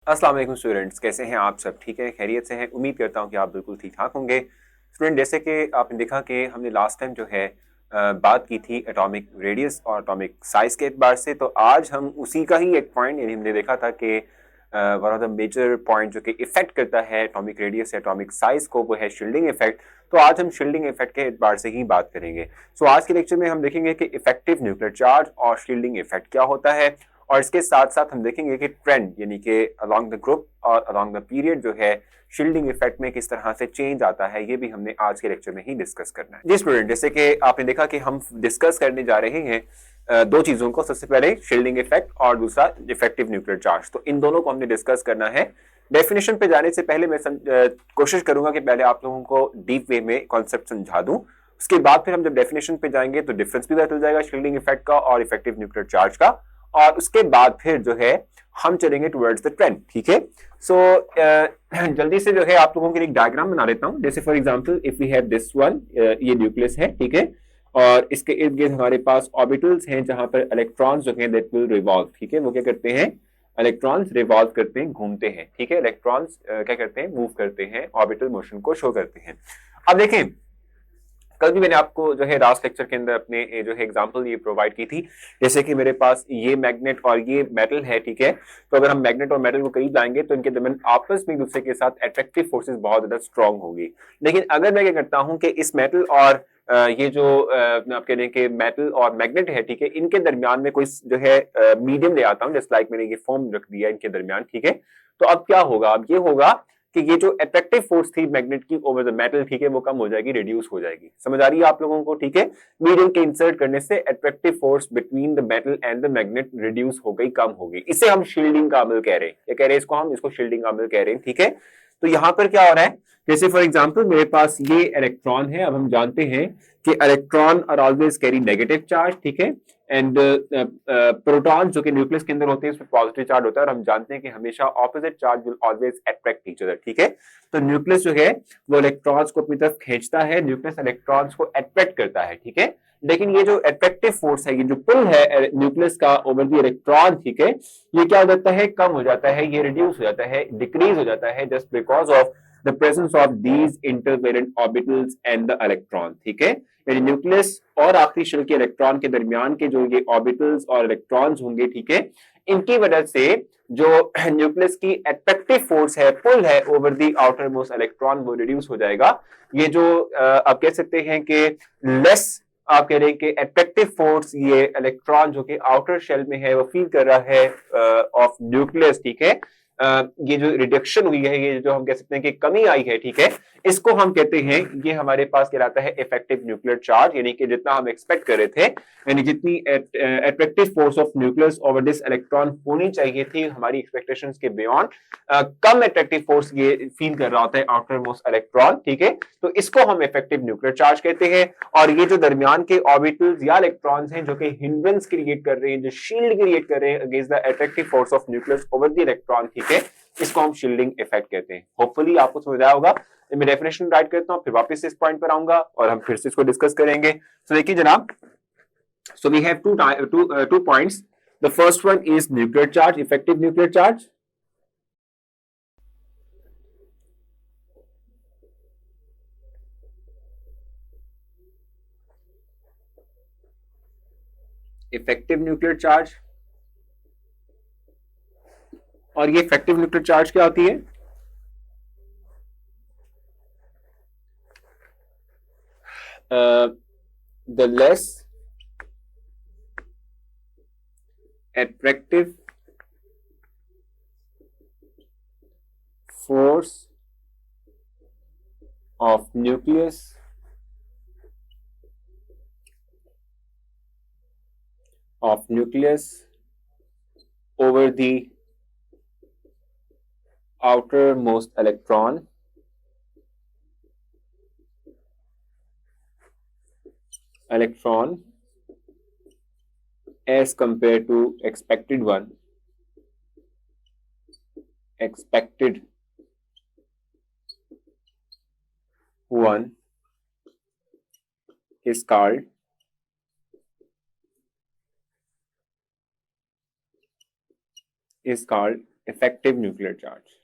अस्सलाम वालेकुम स्टूडेंट्स, कैसे हैं आप सब? ठीक है, खैरियत से हैं। उम्मीद करता हूं कि आप बिल्कुल ठीक ठाक होंगे। स्टूडेंट, जैसे कि आपने देखा कि हमने लास्ट टाइम जो है बात की थी एटॉमिक रेडियस और एटॉमिक साइज के एतबार से, तो आज हम उसी का ही एक पॉइंट यानी हमने देखा था कि one of the major point जो कि इफेक्ट करता है एटॉमिक रेडियस या एटॉमिक साइज को, वो है शील्डिंग इफेक्ट। तो आज हम शील्डिंग इफेक्ट के एतबार से ही बात करेंगे। सो आज के लेक्चर में हम देखेंगे कि इफेक्टिव न्यूक्लियर चार्ज और शील्डिंग इफेक्ट क्या होता है, और इसके साथ साथ हम देखेंगे कि ट्रेंड यानी कि अलोंग द ग्रुप और अलोंग द पीरियड जो है शील्डिंग इफेक्ट में किस तरह से चेंज आता है, ये भी हमने आज के लेक्चर में ही डिस्कस करना है। जी स्टूडेंट, जैसे कि आपने देखा कि हम डिस्कस करने जा रहे हैं दो चीजों को। सबसे पहले शील्डिंग इफेक्ट और दूसरा इफेक्टिव न्यूक्लियर चार्ज। तो इन दोनों को हमने डिस्कस करना है। डेफिनेशन पे जाने से पहले मैं कोशिश करूंगा कि पहले आप लोगों को डीप वे में कॉन्सेप्ट समझा दूं। उसके बाद फिर हम जब डेफिनेशन पे जाएंगे तो डिफरेंस भी पता चल जाएगा शील्डिंग इफेक्ट का और इफेक्टिव न्यूक्लियर चार्ज का। और उसके बाद फिर जो है हम चलेंगे टुवर्ड्स द ट्रेंड। ठीक है। सो जल्दी से जो है आप लोगों के लिए एक डायग्राम बना लेता हूं। जैसे for example if we have this one, ये न्यूक्लियस है, ठीक है, और इसके इर्द गिर्द हमारे पास ऑर्बिटल्स हैं जहां पर इलेक्ट्रॉन्स जो हैं दैट विल रिवॉल्व। ठीक है, वो क्या करते हैं? इलेक्ट्रॉन्स रिवॉल्व करते हैं, घूमते हैं। ठीक है, इलेक्ट्रॉन्स क्या करते हैं? मूव करते हैं, ऑर्बिटल मोशन को शो करते हैं। अब देखें, कल भी मैंने आपको जो है लास्ट लेक्चर के अंदर अपने जो है एग्जांपल ये प्रोवाइड की थी। जैसे कि मेरे पास ये मैग्नेट और ये मेटल है, ठीक है। तो अगर हम मैग्नेट और मेटल को करीब लाएंगे तो इनके दरमियान आपस में एक दूसरे के साथ अट्रैक्टिव फोर्सेस बहुत ज्यादा स्ट्रांग होगी। लेकिन अगर मैं क्या करता हूं कि इस मेटल और ये जो आप कह रहे हैं कि मेटल और मैग्नेट है, ठीक है, इनके दरमियान में कोई जो है मीडियम ले आता हूं, जस्ट लाइक मैंने ये फॉर्म रख दिया इनके दरमियान, ठीक है। तो अब क्या होगा? अब ये होगा कि ये जो अट्रैक्टिव फोर्स थी मैग्नेट की ओवर द मेटल, ठीक है, वो कम हो जाएगी, रिड्यूस हो जाएगी। समझ आ रही है आप लोगों को? ठीक है, मीडियम के इंसर्ट करने से attractive force between the metal and the magnet reduce हो गई, कम हो गई। इसे हम शील्डिंग का अमल कह रहे हैं। क्या कह रहे हैं इसको? हम इसको शील्डिंग का अमल कह रहे हैं। ठीक है, तो यहां पर क्या हो रहा है? जैसे फॉर एग्जाम्पल मेरे पास ये इलेक्ट्रॉन है। अब हम जानते हैं कि electron are always carry negative charge, ठीक है, एंड प्रोटॉन जो कि न्यूक्लियस के अंदर होते हैं उसमें पॉजिटिव चार्ज होता है, और हम जानते हैं कि हमेशा opposite charge will always attract each other. ठीक है, तो न्यूक्लियस जो है वो इलेक्ट्रॉन्स को अपनी तरफ खींचता है, न्यूक्लियस इलेक्ट्रॉन्स को अट्रैक्ट करता है। ठीक है, लेकिन ये जो अट्रैक्टिव फोर्स है, ये जो पुल है न्यूक्लियस का ओवर द इलेक्ट्रॉन, ठीक है, ये क्या हो जाता है? कम हो जाता है, ये रिड्यूस हो जाता है, डिक्रीज हो जाता है, just because of the presence of these intervening orbitals and the electron. ठीक है, यानी न्यूक्लियस और आखिरी शेल के इलेक्ट्रॉन के दरमियान के जो ये ऑर्बिटल्स और इलेक्ट्रॉन्स होंगे, ठीक है, इनकी वजह से जो न्यूक्लियस की अट्रैक्टिव फोर्स है, पुल है over the outer most electron, वो रिड्यूस हो जाएगा। ये जो आप कह सकते हैं कि लेस, आप कह रहे हैं कि अट्रैक्टिव फोर्स ये इलेक्ट्रॉन जो कि आउटर शेल में है वो फील कर रहा है ऑफ न्यूक्लियस, ठीक है। ये जो रिडक्शन हुई है, ये जो हम कह सकते हैं कि कमी आई है, ठीक है, इसको हम कहते हैं, ये हमारे पास कहलाता है इफेक्टिव न्यूक्लियर चार्ज। यानी कि जितना हम एक्सपेक्ट कर रहे थे, यानी जितनी attractive force of nucleus over this electron होनी चाहिए थी हमारी एक्सपेक्टेशंस के बियॉन्ड, कम अट्रैक्टिव फोर्स ये फील कर रहा होता है आउटर मोस्ट इलेक्ट्रॉन। ठीक है, तो इसको हम इफेक्टिव न्यूक्लियर चार्ज कहते हैं। और ये जो दरमियान के ऑर्बिटल्स या इलेक्ट्रॉन्स हैं जो कि हिंड्रेंस क्रिएट कर रहे हैं, जो शील्ड क्रिएट कर रहे हैं against the attractive force of nucleus over the electron, ठीक है, इसको हम शील्डिंग इफेक्ट कहते हैं। होपफुली आपको समझ आया होगा। मैं डेफिनेशन राइट करता हूं, फिर वापस इस पॉइंट पर आऊंगा और हम फिर से इसको डिस्कस करेंगे। तो देखिए जनाब, so we have two points. The first one is nuclear charge, effective nuclear charge. Effective nuclear charge. और ये इफेक्टिव न्यूक्लियर चार्ज क्या होती है? The less attractive force of nucleus over the outermost electron as compared to expected one is called effective nuclear charge.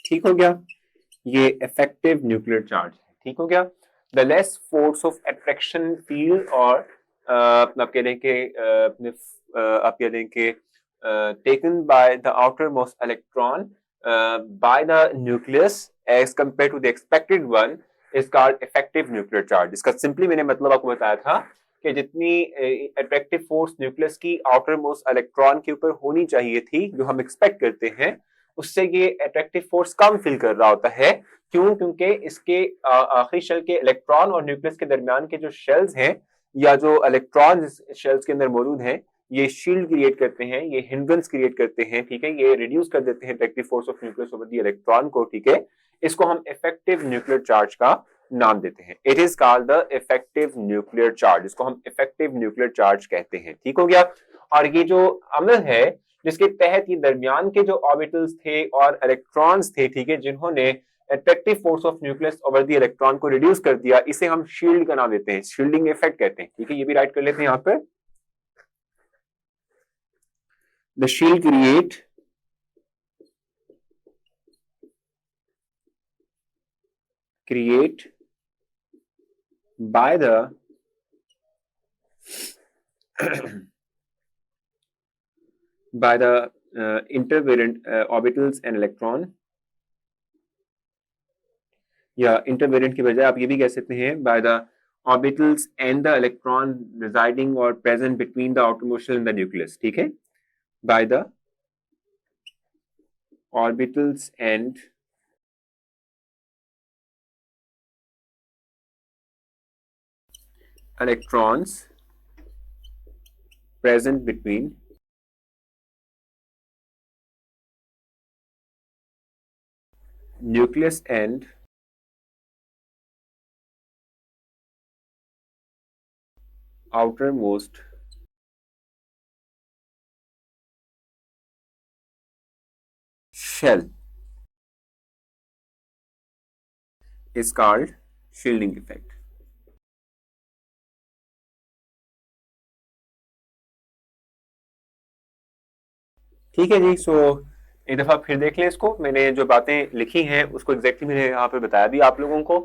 ठीक हो गया, ये effective nuclear charge है। ठीक हो गया, the less force of attraction field और आप कह लें कि आप कह लें कि taken by the outer most electron by the nucleus as compare to the expected one is called effective nuclear charge. इसका सिंपली मैंने मतलब आपको बताया था कि जितनी अट्रैक्टिव फोर्स न्यूक्लियस की आउटर मोस्ट इलेक्ट्रॉन के ऊपर होनी चाहिए थी, जो हम एक्सपेक्ट करते हैं, उससे ये अट्रैक्टिव फोर्स कम फील कर रहा होता है। क्यों? क्योंकि इसके आखिरी शेल के इलेक्ट्रॉन और न्यूक्लियस के दरमियान के जो शेल्स हैं या जो इलेक्ट्रॉन शेल्स के अंदर मौजूद हैं, ये शील्ड क्रिएट करते हैं, ये हिंड्रेंस क्रिएट करते हैं। ठीक है, ये रिड्यूस कर देते हैं attractive force of nucleus over the electron को। ठीक है, इसको हम इफेक्टिव न्यूक्लियर चार्ज का नाम देते हैं। It is called the effective nuclear charge, इसको हम इफेक्टिव न्यूक्लियर चार्ज कहते हैं। ठीक हो गया, और ये जो अमल है जिसके तहत ये दरमियान के जो ऑर्बिटल्स थे और इलेक्ट्रॉन्स थे, ठीक है, जिन्होंने attractive force of nucleus over the electron को रिड्यूस कर दिया, इसे हम शील्ड का नाम देते हैं, शील्डिंग इफेक्ट कहते हैं। ठीक है, ये भी राइट कर लेते हैं यहाँ पर। The shield create by the by the intervariant orbitals and electron, या intervariant की बजाय आप ये भी कह सकते हैं by the orbitals and the electron residing or present between the outermost shell and the nucleus। ठीक है, by the orbitals and electrons present between nucleus and outermost shell is called shielding effect। ठीक है जी, सो एक दफा फिर देख लें इसको। मैंने जो बातें लिखी हैं उसको एग्जैक्टली मैंने यहाँ पे बताया दिया आप लोगों को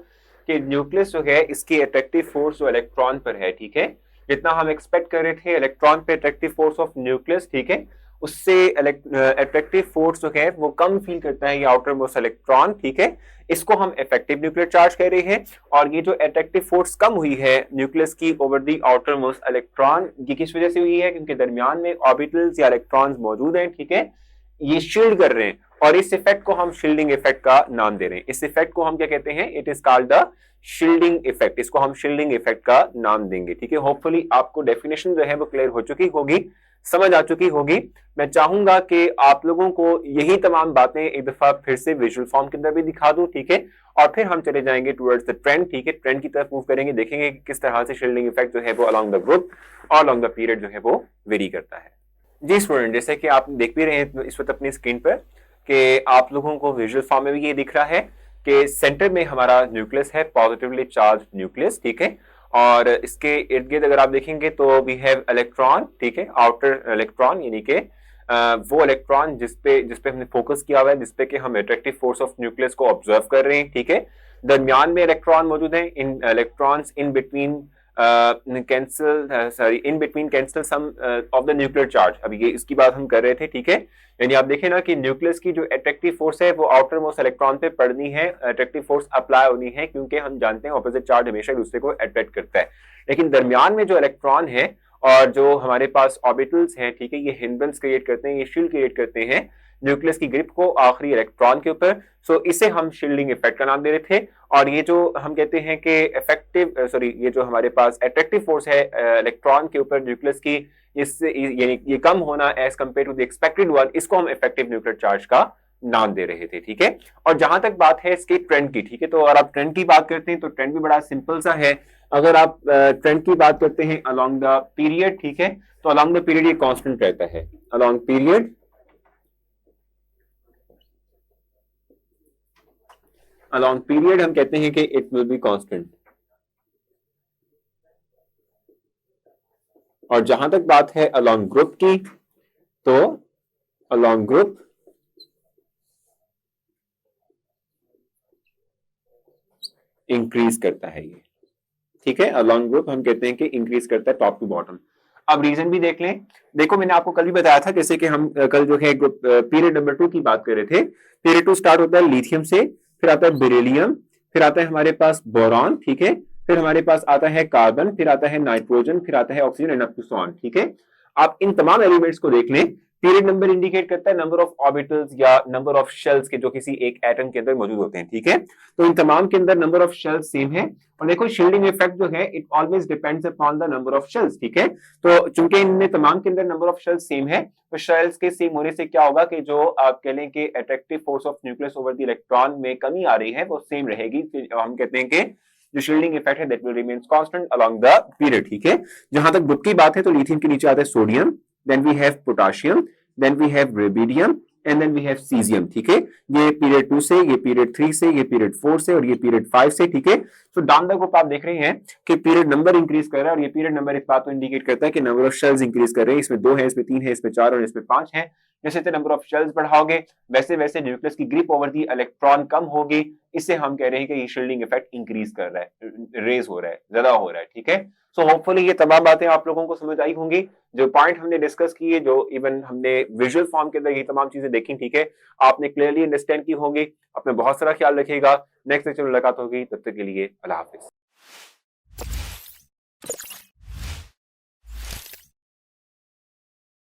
कि न्यूक्लियस जो है इसकी अट्रैक्टिव फोर्स जो इलेक्ट्रॉन पर है, ठीक है, जितना हम एक्सपेक्ट कर रहे थे इलेक्ट्रॉन पे अट्रैक्टिव फोर्स ऑफ न्यूक्लियस, ठीक है, उससे अट्रैक्टिव फोर्स जो है वो कम फील करता है ये आउटर मोस्ट इलेक्ट्रॉन। ठीक है, इसको हम इफेक्टिव न्यूक्लियर चार्ज कह रहे हैं। और ये जो अट्रैक्टिव फोर्स कम हुई है न्यूक्लियस की over the outer most electron, ये किस वजह से हुई है? क्योंकि दरमियान में ऑर्बिटल्स या इलेक्ट्रॉन्स मौजूद हैं। ठीक है, ये शील्ड कर रहे हैं और इस इफेक्ट को हम शील्डिंग इफेक्ट का नाम दे रहे हैं। इस इफेक्ट को हम क्या कहते हैं? It is called the shielding effect. इसको हम शील्डिंग इफेक्ट का नाम देंगे। ठीक है, होपफुली आपको डेफिनेशन जो है वो क्लियर हो चुकी होगी, समझ आ चुकी होगी। मैं चाहूंगा कि आप लोगों को यही तमाम बातें एक दफा फिर से विजुअल फॉर्म के अंदर भी दिखा दूं। ठीक है, और फिर हम चले जाएंगे टुवर्ड्स द ट्रेंड। ठीक है, ट्रेंड की तरफ मूव करेंगे, देखेंगे कि किस तरह से शील्डिंग इफेक्ट जो है वो अलोंग द ग्रुप और अलोंग द पीरियड जो है वो वेरी करता है। जी स्टूडेंट, जैसे कि आप देख भी रहे हैं इस वक्त अपनी स्क्रीन पर कि आप लोगों को विजुअल फॉर्म में भी ये दिख रहा है कि सेंटर में हमारा न्यूक्लियस है, पॉजिटिवली चार्ज न्यूक्लियस। ठीक है, और इसके इर्द गिर्द अगर आप देखेंगे तो वी हैव इलेक्ट्रॉन। ठीक है, आउटर इलेक्ट्रॉन, यानी कि वो इलेक्ट्रॉन जिसपे हमने फोकस किया हुआ है, जिसपे कि हम अट्रैक्टिव फोर्स ऑफ न्यूक्लियस को ऑब्जर्व कर रहे हैं। ठीक है, दरमियान में इलेक्ट्रॉन मौजूद हैं, इन electrons in between cancel some of the nuclear charge. अभी ये इसकी बात हम कर रहे थे। ठीक है, यानी आप देखें ना कि न्यूक्लियस की जो अट्रैक्टिव फोर्स है वो आउटर मोस्ट इलेक्ट्रॉन पे पड़नी है, अट्रैक्टिव फोर्स अप्लाई होनी है, क्योंकि हम जानते हैं ऑपोजिट चार्ज हमेशा दूसरे को अट्रैक्ट करता है। लेकिन दरमियान में जो इलेक्ट्रॉन है और जो हमारे पास ऑर्बिटल्स हैं, ठीक है, ये हिंड्रेंस क्रिएट करते हैं, ये शील्ड क्रिएट करते हैं न्यूक्लियस की ग्रिप को आखिरी इलेक्ट्रॉन के ऊपर। सो इसे हम शील्डिंग इफेक्ट का नाम दे रहे थे। और ये जो हम कहते हैं कि ये जो हमारे पास अट्रैक्टिव फोर्स है इलेक्ट्रॉन के ऊपर न्यूक्लियस की, इससे यानी ये कम होना as compare to the expected one, इसको हम इफेक्टिव न्यूक्लियर चार्ज का नाम दे रहे थे। ठीक है, और जहां तक बात है इसके ट्रेंड की, ठीक है, तो अगर आप ट्रेंड की बात करते हैं तो ट्रेंड भी बड़ा सिंपल सा है। अगर आप ट्रेंड की बात करते हैं अलोंग द पीरियड, ठीक है, तो अलोंग द पीरियड ये कांस्टेंट रहता है। अलोंग पीरियड हम कहते हैं कि इट विल बी कांस्टेंट। और जहां तक बात है अलोंग ग्रुप की, तो अलोंग ग्रुप इंक्रीज करता है ये, ठीक है। अलोंग ग्रुप हम कहते हैं कि इंक्रीज करता है टॉप टू बॉटम। अब रीजन भी देख लें। देखो मैंने आपको कल भी बताया था, जैसे कि हम कल जो है पीरियड नंबर 2 की बात कर रहे थे। पीरियड 2 स्टार्ट होता है लिथियम से, फिर आता है बेरिलियम, फिर आता है हमारे पास बोरॉन, ठीक है, फिर हमारे पास आता है कार्बन, फिर आता है नाइट्रोजन, फिर आता है oxygen and up to so on, ठीक है। आप इन तमाम एलिमेंट्स को देख लें। पीरियड नंबर इंडिकेट करता है नंबर ऑफ ऑर्बिटल्स या नंबर ऑफ शेल्स के जो किसी एक एटम के अंदर मौजूद होते हैं, ठीक है। तो इन तमाम के अंदर नंबर ऑफ शेल्स सेम है। और देखो शील्डिंग इफेक्ट जो है it always depends upon the number of shells, ठीक है। तो चूंकि इनमें तमाम के अंदर नंबर ऑफ शेल्स सेम है, तो शेल्स के सेम होने से क्या होगा कि जो आप कह लें कि attractive force of nucleus over the electron में कमी आ रही है वो सेम रहेगी। हम कहते हैं कि जो शील्डिंग इफेक्ट है that will remain constant along the period, ठीक है। जहां तक ग्रुप की बात है तो लिथियम के नीचे आता है sodium, then we have potassium, then we have rubidium and then we have caesium, ठीक है। ये पीरियड 2 से, ये पीरियड 3 से, ये पीरियड 4 से और ये पीरियड 5 से, ठीक है। तो डाउन द ग्रुप आप देख रहे हैं कि पीरियड नंबर इंक्रीज कर रहा है, और ये पीरियड नंबर इस बात को इंडिकेट करता है कि नंबर ऑफ शेल्स इंक्रीज कर रहे हैं। इसमें 2 है, इसमें 3 है, इसमें 4 और इसमें 5 है। जैसे जैसे नंबर ऑफ शेल्स बढ़ाओगे वैसे वैसे न्यूक्लियस की ग्रिप ओवर दी इलेक्ट्रॉन कम होगी। इससे हम कह रहे हैं कि ये शील्डिंग इफेक्ट इंक्रीज कर रहा है, रेज हो रहा है, ज्यादा हो रहा है, ठीक है। सो होपफुली ये तमाम बातें आप लोगों को समझ आई होंगी। जो पॉइंट हमने डिस्कस किए, जो इवन हमने विजुअल फॉर्म के अंदर ये तमाम चीजें देखी, ठीक है, आपने क्लियरली अंडरस्टैंड की होंगी। अपना बहुत सारा ख्याल रखिएगा। नेक्स्ट लेक्चर में मुलाकात होगी, तब तक के लिए अल्लाह हाफिज।